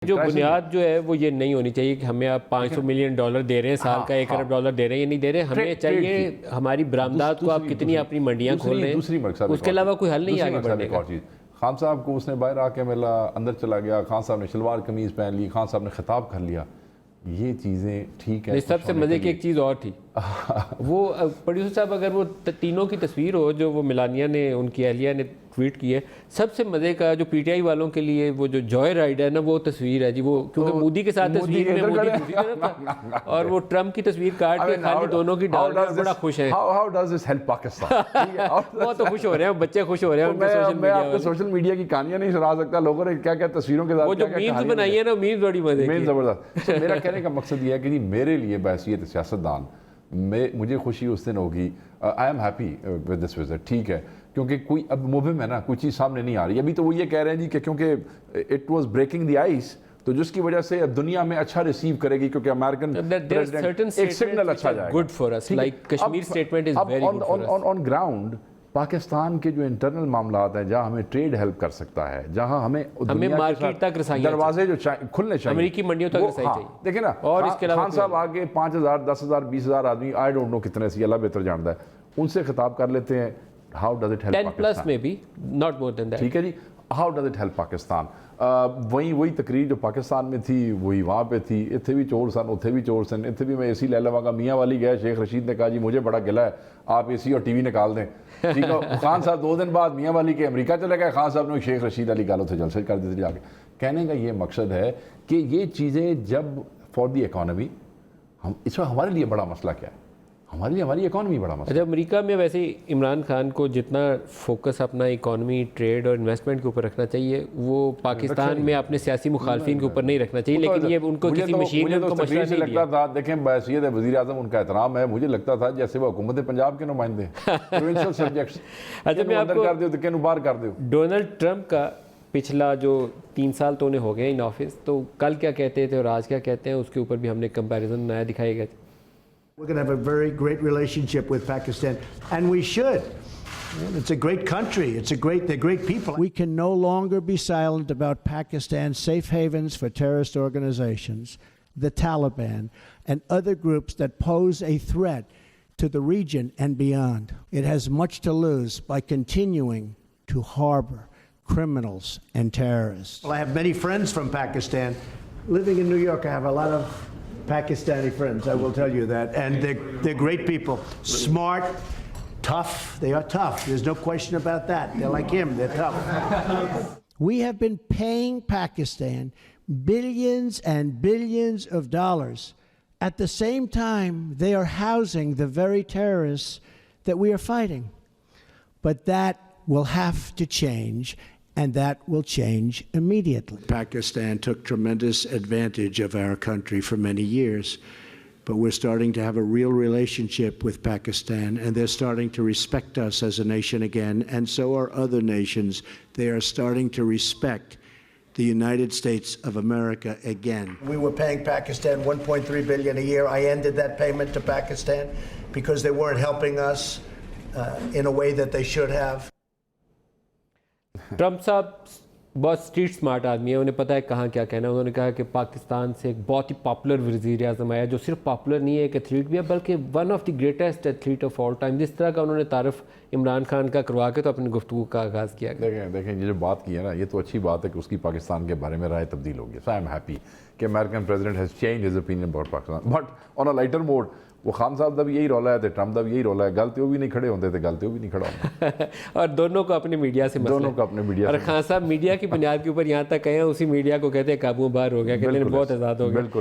جو بنیاد جو ہے وہ یہ نہیں ہونی چاہیے کہ ہمیں آپ $500 ملین دے رہے ہیں سال کا, $1 ارب دے رہے ہیں, یہ نہیں دے رہے. ہمیں چاہیے ہماری برآمدات کو آپ کتنی اپنی منڈیاں کھول رہے ہیں, اس کے علاوہ کوئی حل نہیں آگے بڑھنے کا. خان صاحب کو اس نے باہر آ کے ملا, اندر چلا گیا, خان صاحب نے شلوار قمیض پہن لی, خان صاحب نے خطاب کر لیا, یہ چیزیں ٹھیک ہے. سب سے مزے کی ایک چیز اور تھی, وہ پروڈیوسر صاحب اگر وہ تینوں کی تصویر ہو جو وہ میلانیہ نے, ان کی اہلیہ نے ٹویٹ کی ہے, سب سے مزے کا جو پی ٹی آئی والوں کے لیے وہ جو جوائے رائڈ ہے نا, وہ تصویر ہے جی, وہ کیونکہ مودی کے ساتھ تصویر میں مودی دوسری طرف تھا اور وہ ٹرمپ کی تصویر کاٹ کے خالی دونوں کی ڈال کر بڑا خوش ہیں. How does this help Pakistan? وہ تو خوش ہو رہے ہیں, بچے خوش ہو رہے ہیں. میں آپ کو سوشل میڈیا کی کہانیاں نہیں سنا سکتا, لوگوں نے کیا کیا تصویروں کے ساتھ وہ جو میمز بنائی ہے نا, میمز بڑی مزے کی. زبردست. میرا کہنے کا مقصد یہ ہے کہ جی میرے لیے بحیثیت سیاستدان مجھے خوشی اس دن ہوگی. آئی am happy with this visit, ٹھیک ہے, کیونکہ کوئی اب مبہم ہے نا, کوئی چیز سامنے نہیں آ رہی. ابھی تو وہ یہ کہہ رہے ہیں جی کہ کیونکہ it was breaking the ice, تو جس کی وجہ سے اب دنیا میں اچھا ریسیو کرے گی, کیونکہ امریکن ایک سگنل اچھا جائے گا. Good for us, like Kashmir statement is very good for us. On ground Pakistan کے جو انٹرنل معاملات ہیں, جہاں ہمیں ٹریڈ ہیلپ کر سکتا ہے, جہاں ہمیں مارکیٹ تک رسائی, دروازے جو کھلنے چاہیے, امریکی منڈیوں تک رسائی چاہیے. دیکھیں نا, اور اس کے علاوہ خان صاحب آگے 5,000 10,000 20,000 آدمی, آئی ڈونٹ نو کتنے سی, اللہ بہتر جانتا ہے, ان سے خطاب کر لیتے ہیں. ہاؤ ڈز اٹ ہیلپ 10+ میں بھی, ناٹ مور دین دیٹ. ٹھیک ہے جی, how does it help Pakistan. وہی تقریر جو پاکستان میں تھی وہی وہاں پہ تھی. اتنے بھی چور سن, اتنے بھی چور سن, اتنے بھی میں اے سی لے لواں گا. میاں والی گئے, شیخ رشید نے کہا جی مجھے بڑا گلا ہے, آپ اے سی اور ٹی وی نکال دیں. ٹھیک ہے, خان صاحب 2 دن بعد میاں والی کے امریکہ چلے گئے, خان صاحب نے شیخ رشید علی گالوں سے جلسے کر دیتے جا کے. کہنے کا یہ مقصد ہے کہ یہ چیزیں جب فار دی اکانومی, ہم اس وقت ہمارے لیے بڑا مسئلہ کیا ہے, ہمارے لیے ہماری اکانومی بڑا مسئلہ. اچھا, امریکہ میں ویسے عمران خان کو جتنا فوکس اپنا اکانومی, ٹریڈ اور انویسٹمنٹ کے اوپر رکھنا چاہیے, وہ پاکستان میں اپنے سیاسی مخالفین کے اوپر نہیں رکھنا چاہیے. لیکن یہ ان کو کسی مشین نے ان کو مشورہ نہیں دیا. لگتا تھا, دیکھیں بحیثیت وزیر اعظم ان کا احترام ہے, مجھے لگتا تھا جیسے وہ حکومت پنجاب کے نمائندے پروونشل سبجیکٹس. اچھا, میں آپ کو کر دیو تو کینو باہر کر دیو. ڈونلڈ ٹرمپ کا پچھلا جو 3 سال تو انہیں ہو گئے ان آفس, تو کل کیا کہتے تھے اور آج کیا کہتے ہیں, اس کے اوپر بھی ہم نے کمپیریزن نیا دکھائے گا. We're going to have a very great relationship with Pakistan, and we should. It's a great country. They're great people. We can no longer be silent about Pakistan's safe havens for terrorist organizations, the Taliban, and other groups that pose a threat to the region and beyond. It has much to lose by continuing to harbor criminals and terrorists. Well, I have many friends from Pakistan. Living in New York, I have a lot of Pakistani friends, I will tell you that, and they're great people. Smart, tough. They are tough. There's no question about that. They're like him. They're tough. We have been paying Pakistan billions and billions of dollars. At the same time, they are housing the very terrorists that we are fighting. But that will have to change, and that will change immediately. Pakistan took tremendous advantage of our country for many years, but we're starting to have a real relationship with Pakistan, and they're starting to respect us as a nation again, and so are other nations. They are starting to respect the United States of America again. We were paying Pakistan $1.3 billion a year. I ended that payment to Pakistan because they weren't helping us in a way that they should have. Trump صاحب بہت street smart آدمی ہے, انہیں پتہ ہے کہاں کیا کہنا ہے. انہوں نے کہا کہ پاکستان سے ایک بہت ہی پاپولر وزیر اعظم آیا, جو صرف پاپولر نہیں ہے ایک ایتھلیٹ بھی ہے, بلکہ one of the greatest athlete of all time. جس طرح کا انہوں نے تعارف عمران خان کا کروا کے تو اپنی گفتگو کا آغاز کیا. دیکھیں یہ جو بات کی ہے نا, یہ تو اچھی بات ہے کہ اس کی پاکستان کے بارے میں رائے تبدیل ہو گئی. سو آئی ایم ہیپی کہ American president has change his opinion about Pakistan. But on a lighter mode, وہ خان صاحب کا بھی یہی رولا ہے, ٹرمپ کا بھی یہی رولا ہے. غلطی وہ بھی نہیں کھڑے ہوتے تھے, غلطی وہ بھی نہیں کھڑا ہوتا. اور دونوں کو اپنے میڈیا سے مسئلہ, دونوں کو اپنے میڈیا. اور خان صاحب میڈیا کی بنیاد کے اوپر یہاں تک گئے ہیں, اسی میڈیا کو کہتے ہیں قابو باہر ہو گیا, کہتے ہیں بہت آزاد ہو گیا.